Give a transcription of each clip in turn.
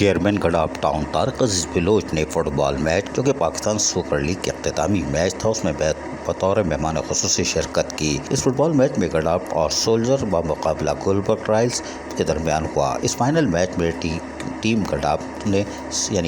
Chairman گڈاف town Tariq Aziz Baloch نے fit بال match جو کہ پاکستان سپر لیگ کے اختتامی میچ تھا اس میں بطور مہمان خصوصی شرکت کی۔ اس فٹ بال میچ میں گڈاف اور سولجر بمقابلہ گلبرگ رائلز کے درمیان ہوا۔ اس فائنل میچ میں ٹیم گڈاف نے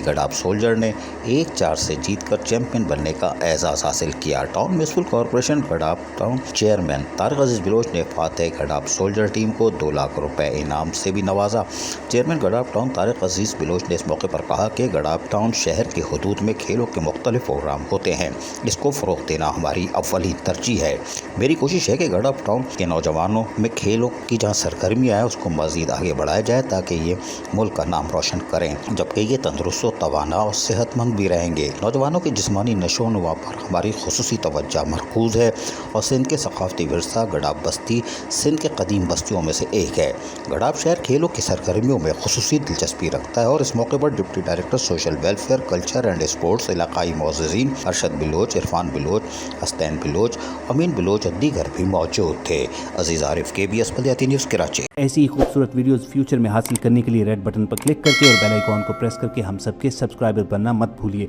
گڈاف سولجر نے 1-4 سے جیت کر چیمپئن بننے کا اعزاز حاصل کیا۔ Town municipal corporation Gadap town chairman Tariq Aziz Baloch نے فاتح گڈاف سولجر ٹیم کو 2 لاکھ روپے انعام سے بھی نوازا۔ چیئرمین گڈاف ٹاؤن طارق عزیز بلوچ نے اس موقع پر کہا کہ گڈاف ٹاؤن شہر کی حدود میں کھیلوں کے مختلف پروگرام ہوتے ہیں، اس کو فروغ دینا ہماری اولین ترجیح ہے۔ میری کوشش ہے کہ گڈاف ٹاؤن کے نوجوانوں میں کھیلوں کی جہاں سرگرمیاں ہیں اس کو مزید آگے بڑھایا جائے تاکہ یہ ملک کا نام روشن کریں، جبکہ یہ تندرست و توانا اور صحت مند بھی رہیں گے۔ نوجوانوں کی جسمانی نشو و نما پر ہماری خصوصی توجہ مرکوز ہے اور سندھ کے ثقافتی ورثہ گڈاف بستی سندھ کے قدیم بستیوں میں سے ایک ہے۔ گڈاف شہر کھیلوں کی سرگرمیوں میں خصوصی دلچسپی رکھتا ہے اور اس موقع پر deputy director social welfare, culture and sports, علاقائی معززین ارشد بلوچ، عرفان بلوچ، حسنین بلوچ، امین بلوچ اور دیگر بھی موجود تھے۔ عزیز عارف، KBS بلدیاتی نیوز، کراچی۔ ایسی ہی خوبصورت ویڈیوز فیوچر میں حاصل کرنے کے لیے ریڈ بٹن پر کلک کر کے اور بیل آئیکن کو پریس کر کے ہم سب کے سبسکرائبر بننا مت بھولیے۔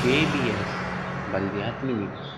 KBS بلدیاتی نیوز